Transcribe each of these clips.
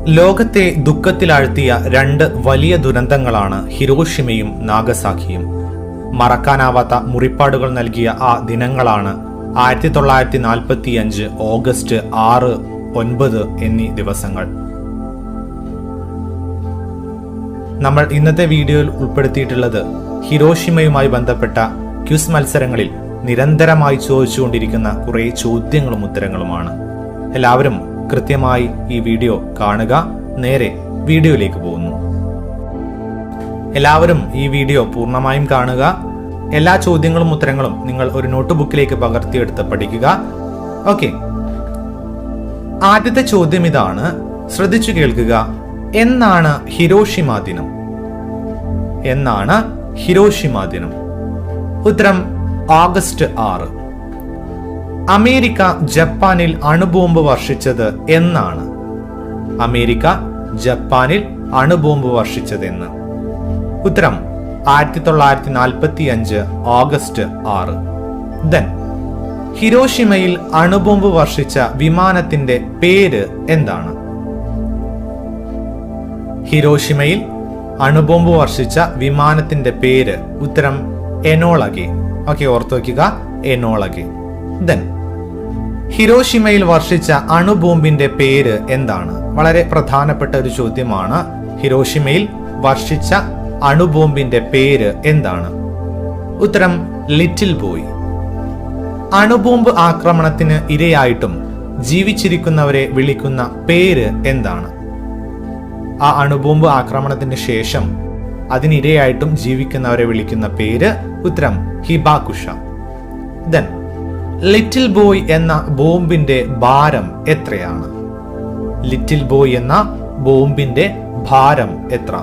ലോകത്തെ ദുഃഖത്തിലാഴ്ത്തിയ രണ്ട് വലിയ ദുരന്തങ്ങളാണ് ഹിരോഷിമയും നാഗസാക്കിയും. മറക്കാനാവാത്ത മുറിപ്പാടുകൾ നൽകിയ ആ ദിനങ്ങളാണ് 1945 ഓഗസ്റ്റ് 6, 9 എന്നീ ദിവസങ്ങൾ. നമ്മൾ ഇന്നത്തെ വീഡിയോയിൽ ഉൾപ്പെടുത്തിയിട്ടുള്ളത് ഹിരോഷിമയുമായി ബന്ധപ്പെട്ട ക്വിസ് മത്സരങ്ങളിൽ നിരന്തരമായി ചോദിച്ചുകൊണ്ടിരിക്കുന്ന കുറെ ചോദ്യങ്ങളും ഉത്തരങ്ങളുമാണ്. എല്ലാവരും കൃത്യമായി ഈ വീഡിയോ കാണുക. നേരെ വീഡിയോയിലേക്ക് പോകുന്നു. എല്ലാവരും ഈ വീഡിയോ പൂർണ്ണമായും കാണുക. എല്ലാ ചോദ്യങ്ങളും ഉത്തരങ്ങളും നിങ്ങൾ ഒരു നോട്ട്ബുക്കിലേക്ക് പകർത്തിയെടുത്ത് പഠിക്കുക. ഓക്കെ, ആദ്യത്തെ ചോദ്യം ഇതാണ്, ശ്രദ്ധിച്ചു കേൾക്കുക. എന്നാണ് ഹിരോഷിമ ദിനം? എന്നാണ് ഹിരോഷിമ ദിനം? ഉത്തരം ഓഗസ്റ്റ് 6. അമേരിക്ക ജപ്പാനിൽ അണുബോംബ് വർഷിച്ചത് എന്നാണ്? അമേരിക്ക ജപ്പാനിൽ അണുബോംബ് വർഷിച്ചതെന്ന്? ഉത്തരം 1945 ഓഗസ്റ്റ് 6. ദെൻ ഹിരോഷിമയിൽ അണുബോംബ് വർഷിച്ച വിമാനത്തിന്റെ പേര് എന്താണ്? ഹിരോഷിമയിൽ അണുബോംബ് വർഷിച്ച വിമാനത്തിന്റെ പേര്? ഉത്തരം എനോളഗെ. ഓക്കെ, ഓർത്തു വയ്ക്കുക, എനോളഗെ. ദെൻ ഹിരോഷിമയിൽ വർഷിച്ച അണുബോംബിന്റെ പേര് എന്താണ്? വളരെ പ്രധാനപ്പെട്ട ഒരു ചോദ്യമാണ്. ഹിരോഷിമയിൽ വർഷിച്ച അണുബോംബിന്റെ പേര് എന്താണ്? ഉത്തരം ലിറ്റിൽ ബോയ്. അണുബോംബ് ആക്രമണത്തിന് ഇരയായിട്ടും ജീവിച്ചിരിക്കുന്നവരെ വിളിക്കുന്ന പേര് എന്താണ്? ആ അണുബോംബ് ആക്രമണത്തിന് ശേഷം അതിനിരയായിട്ടും ജീവിക്കുന്നവരെ വിളിക്കുന്ന പേര്? ഉത്തരം ഹിബാകുഷ. ദെൻ ലിറ്റിൽ ബോയ് എന്ന ബോംബിന്റെ ഭാരം എത്രയാണ്? ലിറ്റിൽ ബോയ് എന്ന ബോംബിന്റെ ഭാരം എത്ര?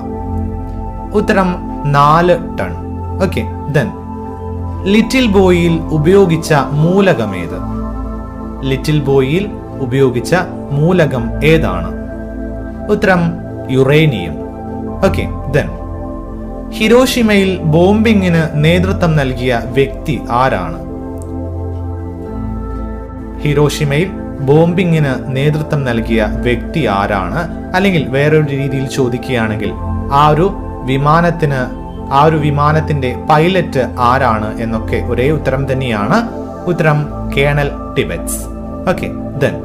ഉത്തരം 4 ton. Okay, then little boy ഉപയോഗിച്ച മൂലകമേത്? ലിറ്റിൽ ബോയിൽ ഉപയോഗിച്ച മൂലകം ഏതാണ്? ഉത്തരം യുറേനിയം. ഓക്കെ, ദെൻ ഹിരോഷിമയിൽ ബോംബിങ്ങിന് നേതൃത്വം നൽകിയ വ്യക്തി ആരാണ്? ഹിരോഷിമയിൽ ബോംബിങ്ങിന് നേതൃത്വം നൽകിയ വ്യക്തി ആരാണ്? അല്ലെങ്കിൽ വേറൊരു രീതിയിൽ ചോദിക്കുകയാണെങ്കിൽ ആ ഒരു വിമാനത്തിന്റെ പൈലറ്റ് ആരാണ് എന്നൊക്കെ ഒരേ ഉത്തരം തന്നെയാണ്. ഉത്തരം colonel Tibbets. Okay, then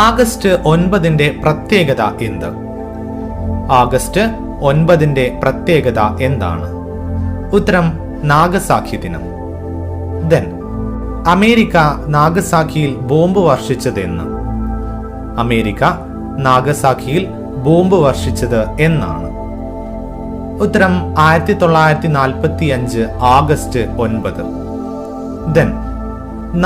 August 9 പ്രത്യേകത എന്ത്? ആഗസ്റ്റ് 9 പ്രത്യേകത എന്താണ്? ഉത്തരം നാഗസാക്കി ദിനം. ദെൻ അമേരിക്ക നാഗസാക്കിയിൽ ബോംബ് വർഷിച്ചതെന്ന്? അമേരിക്ക നാഗസാക്കിയിൽ ബോംബ് വർഷിച്ചത് എന്നാണ്? ഉത്തരം 1945 ഓഗസ്റ്റ് 9. ദെൻ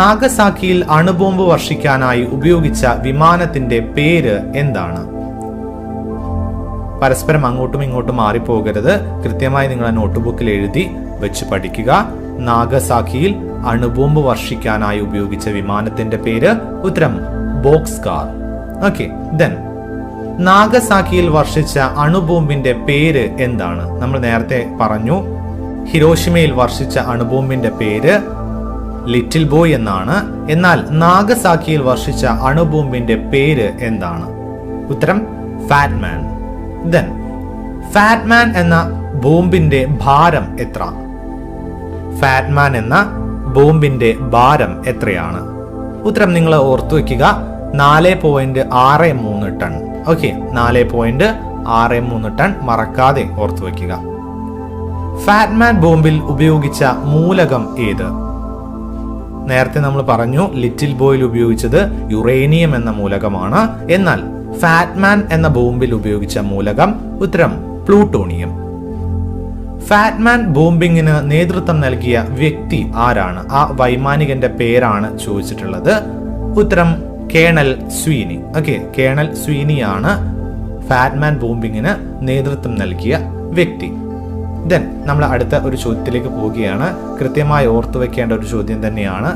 നാഗസാക്കിയിൽ അണുബോംബ് വർഷിക്കാനായി ഉപയോഗിച്ച വിമാനത്തിന്റെ പേര് എന്താണ്? പരസ്പരം അങ്ങോട്ടും ഇങ്ങോട്ടും മാറിപ്പോകരുത്. കൃത്യമായി നിങ്ങളുടെ നോട്ട്ബുക്കിൽ എഴുതി വെച്ച് പഠിക്കുക. നാഗസാക്കിയിൽ അണുബോംബ് വർഷിക്കാനായി ഉപയോഗിച്ച വിമാനത്തിന്റെ പേര്? ഉത്തരം ബോക്സ്കാർ. ഓക്കെ, ദെൻ നാഗസാക്കിയിൽ വർഷിച്ച അണുബോംബിന്റെ പേര് എന്താണ്? നമ്മൾ നേരത്തെ പറഞ്ഞു, ഹിരോഷിമയിൽ വർഷിച്ച അണുബോംബിന്റെ പേര് ലിറ്റിൽ ബോയ് എന്നാണ്. എന്നാൽ നാഗസാക്കിയിൽ വർഷിച്ച അണുബോംബിന്റെ പേര് എന്താണ്? ഉത്തരം ഫാറ്റ്മാൻ. ദെൻ ഫാറ്റ്മാൻ എന്ന ബോംബിന്റെ ഭാരം എത്ര? ഫാറ്റ്മാൻ എന്ന ബോംബിന്റെ ഭാരം എത്രയാണ്? ഉത്തരം നിങ്ങൾ ഓർത്തു വയ്ക്കുക, 4.63 ടൺ. Okay, 4.63 ton. മറക്കാതെ ഓർത്തു വയ്ക്കുക. ഫാറ്റ്മാൻ ബോംബിൽ ഉപയോഗിച്ച മൂലകം ഏത്? നേരത്തെ നമ്മൾ പറഞ്ഞു ലിറ്റിൽ ബോയിൽ ഉപയോഗിച്ചത് യുറേനിയം എന്ന മൂലകമാണ്. എന്നാൽ ഫാറ്റ്മാൻ എന്ന ബോംബിൽ ഉപയോഗിച്ച മൂലകം? ഉത്തരം പ്ലൂട്ടോണിയം. ഫാറ്റ്മാൻ ബോംബിങ്ങിന് നേതൃത്വം നൽകിയ വ്യക്തി ആരാണ്? ആ വൈമാനികന്റെ പേരാണ് ചോദിച്ചിട്ടുള്ളത്. ഉത്തരം കേണൽ സ്വീനി. ഓക്കെ, കേണൽ സ്വീനിയാണ് ഫാറ്റ്മാൻ ബോംബിങ്ങിന് നേതൃത്വം നൽകിയ വ്യക്തി. ദെൻ നമ്മൾ അടുത്ത ഒരു ചോദ്യത്തിലേക്ക് പോവുകയാണ്. കൃത്യമായി ഓർത്തു വെക്കേണ്ട ഒരു ചോദ്യം തന്നെയാണ്.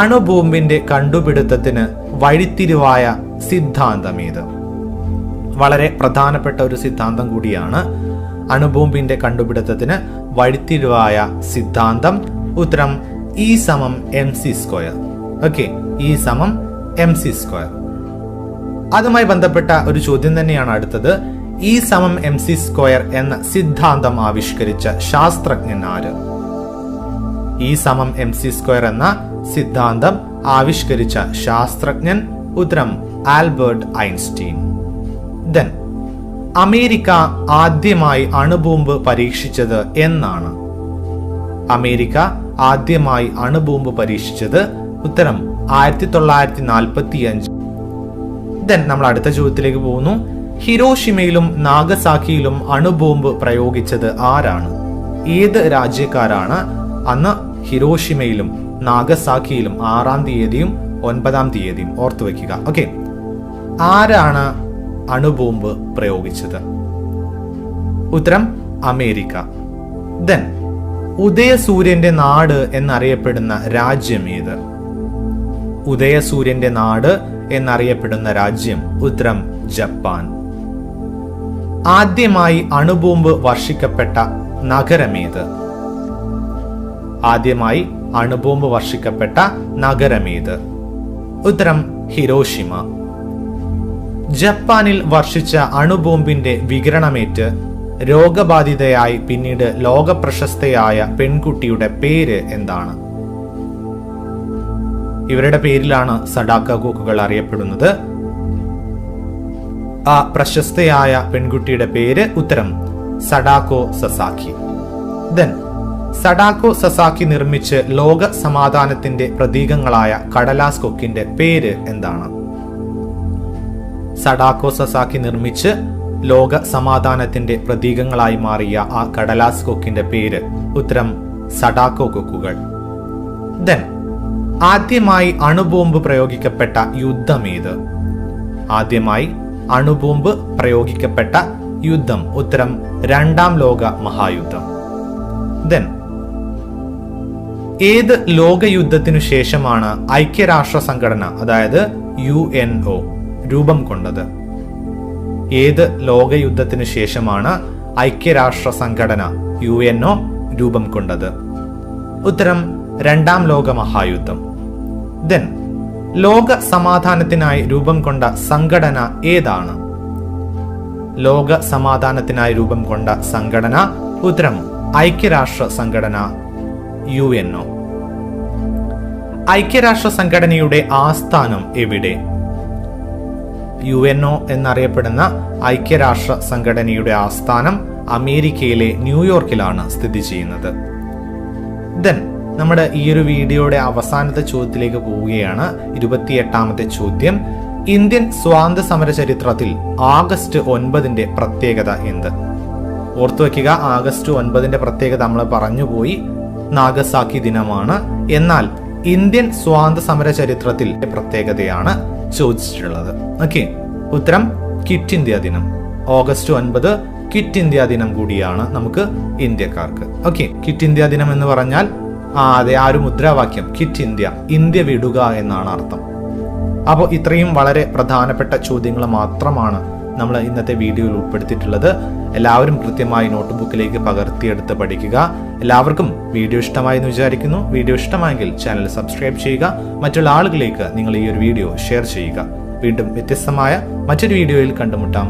അണുബോംബിന്റെ കണ്ടുപിടുത്തത്തിന് വഴിത്തിരിവായ സിദ്ധാന്തം ഏത്? വളരെ പ്രധാനപ്പെട്ട ഒരു സിദ്ധാന്തം കൂടിയാണ്. അണുബോംബിന്റെ കണ്ടുപിടുത്തത്തിന് വഴിത്തിരിവായ സിദ്ധാന്തം? ഉത്തരം E=mc². Okay, E=mc². അതുമായി ബന്ധപ്പെട്ട ഒരു ചോദ്യം തന്നെയാണ് അടുത്തത്. E=mc² എന്ന സിദ്ധാന്തം ആവിഷ്കരിച്ച ശാസ്ത്രജ്ഞൻ ആര്? E=mc² എന്ന സിദ്ധാന്തം ആവിഷ്കരിച്ച ശാസ്ത്രജ്ഞൻ ഉത്തരം ആൽബർട്ട് ഐൻസ്റ്റീൻ. ദെൻ അമേരിക്ക ആദ്യമായി അണുബോംബ് പരീക്ഷിച്ചത് എന്നാണ്? അമേരിക്ക ആദ്യമായി അണുബോംബ് പരീക്ഷിച്ചത് ഉത്തരം 1945. ദെൻ നമ്മൾ അടുത്ത ചോദ്യത്തിലേക്ക് പോകുന്നു. ഹിരോഷിമയിലും നാഗസാക്കിയിലും അണുബോംബ് പ്രയോഗിച്ചത് ആരാണ്? ഏത് രാജ്യക്കാരാണ് അന്ന് ഹിരോഷിമയിലും നാഗസാക്കിയിലും 6-ാം തീയതിയും 9-ാം തീയതിയും ഓർത്തു വെക്കുക. ഓക്കെ, ആരാണ് അണുബോംബ് പ്രയോഗിച്ചത്? ഉത്തരം അമേരിക്ക. ദെൻ ഉദയസൂര്യന്റെ നാട് എന്നറിയപ്പെടുന്ന രാജ്യം ഏത്? ഉദയസൂര്യന്റെ നാട് എന്നറിയപ്പെടുന്ന രാജ്യം ഉത്തരം ജപ്പാൻ. ആദ്യമായി അണുബോംബ് വർഷിക്കപ്പെട്ട നഗരമേത്? ആദ്യമായി അണുബോംബ് വർഷിക്കപ്പെട്ട നഗരമേത്? ഉത്തരം ഹിരോഷിമ. ജപ്പാനിൽ വർഷിച്ച അണുബോംബിന്റെ വികിരണമേറ്റ് രോഗബാധിതയായി പിന്നീട് ലോകപ്രശസ്തയായ പെൺകുട്ടിയുടെ പേര് എന്താണ്? ഇവരുടെ പേരിലാണ് സഡാക്ക കൊക്കുകൾ അറിയപ്പെടുന്നത്. ആ പ്രശസ്തയായ പെൺകുട്ടിയുടെ പേര് ഉത്തരം Sadako Sasaki. Then Sadako Sasaki നിർമ്മിച്ച് ലോക സമാധാനത്തിന്റെ പ്രതീകങ്ങളായ കടലാസ് കൊക്കിന്റെ പേര് എന്താണ്? സഡാക്കോ സസാക്കി നിർമ്മിച്ച് ലോക സമാധാനത്തിന്റെ പ്രതീകങ്ങളായി മാറിയ ആ കടലാസ് കൊക്കിന്റെ പേര് ഉത്തരം സഡാക്കോ കൊക്കുകൾ. ദെൻ ആദ്യമായി അണുബോംബ് പ്രയോഗിക്കപ്പെട്ട യുദ്ധമേത്? ആദ്യമായി അണുബോംബ് പ്രയോഗിക്കപ്പെട്ട യുദ്ധം ഉത്തരം 2-ാം ലോക മഹായുദ്ധം. ദെൻ ഏത് ലോകയുദ്ധത്തിനു ശേഷമാണ് ഐക്യരാഷ്ട്ര സംഘടന അതായത് UNO രൂപം കൊണ്ടത്? ഏത് ലോകയുദ്ധത്തിനു ശേഷമാണ് ഐക്യരാഷ്ട്ര സംഘടന UNO രൂപം കൊണ്ടത്? ഉത്തരം 2-ാം ലോക മഹായുദ്ധം. ദെൻ ലോക സമാധാനത്തിനായി രൂപം കൊണ്ട സംഘടന ഏതാണ്? ലോക സമാധാനത്തിനായി രൂപം കൊണ്ട സംഘടന ഉത്തരം ഐക്യരാഷ്ട്ര സംഘടന UNO. ഐക്യരാഷ്ട്ര സംഘടനയുടെ ആസ്ഥാനം എവിടെ? UNO എന്നറിയപ്പെടുന്ന ഐക്യരാഷ്ട്ര സംഘടനയുടെ ആസ്ഥാനം അമേരിക്കയിലെ ന്യൂയോർക്കിലാണ് സ്ഥിതി ചെയ്യുന്നത്. ദെൻ നമ്മുടെ ഈ ഒരു വീഡിയോയുടെ അവസാനത്തെ ചോദ്യത്തിലേക്ക് പോവുകയാണ്. 28-ാമത്തെ ചോദ്യം. ഇന്ത്യൻ സ്വാതന്ത്ര്യ സമര ചരിത്രത്തിൽ ആഗസ്റ്റ് 9 പ്രത്യേകത എന്ത്? ഓർത്തു വയ്ക്കുക, ആഗസ്റ്റ് 9 പ്രത്യേകത നമ്മൾ പറഞ്ഞുപോയി, നാഗസാക്കി ദിനമാണ്. എന്നാൽ ഇന്ത്യൻ സ്വാതന്ത്ര്യ സമര ചരിത്രത്തിൽ പ്രത്യേകതയാണ് ചോദിച്ചിട്ടുള്ളത്. ഓക്കെ, ഉത്തരം ക്വിറ്റ് ഇന്ത്യ ദിനം. ഓഗസ്റ്റ് 9 ക്വിറ്റ് ഇന്ത്യ ദിനം കൂടിയാണ് നമുക്ക് ഇന്ത്യക്കാർക്ക്. ഓക്കെ, ക്വിറ്റ് ഇന്ത്യ ദിനം എന്ന് പറഞ്ഞാൽ അതെ, ആ ഒരു മുദ്രാവാക്യം ക്വിറ്റ് ഇന്ത്യ, ഇന്ത്യ വിടുക എന്നാണ് അർത്ഥം. അപ്പോൾ ഇത്രയും വളരെ പ്രധാനപ്പെട്ട ചോദ്യങ്ങൾ മാത്രമാണ് നമ്മൾ ഇന്നത്തെ വീഡിയോയിൽ ഉൾപ്പെടുത്തിയിട്ടുള്ളത്. എല്ലാവരും കൃത്യമായി നോട്ട്ബുക്കിലേക്ക് പകർത്തിയെടുത്ത് പഠിക്കുക. എല്ലാവർക്കും വീഡിയോ ഇഷ്ടമായി എന്ന് വിചാരിക്കുന്നു. വീഡിയോ ഇഷ്ടമായെങ്കിൽ ചാനൽ സബ്സ്ക്രൈബ് ചെയ്യുക. മറ്റുള്ള ആളുകളിലേക്ക് നിങ്ങൾ ഈ ഒരു വീഡിയോ ഷെയർ ചെയ്യുക. വീണ്ടും വ്യത്യസ്തമായ മറ്റൊരു വീഡിയോയിൽ കണ്ടുമുട്ടാം.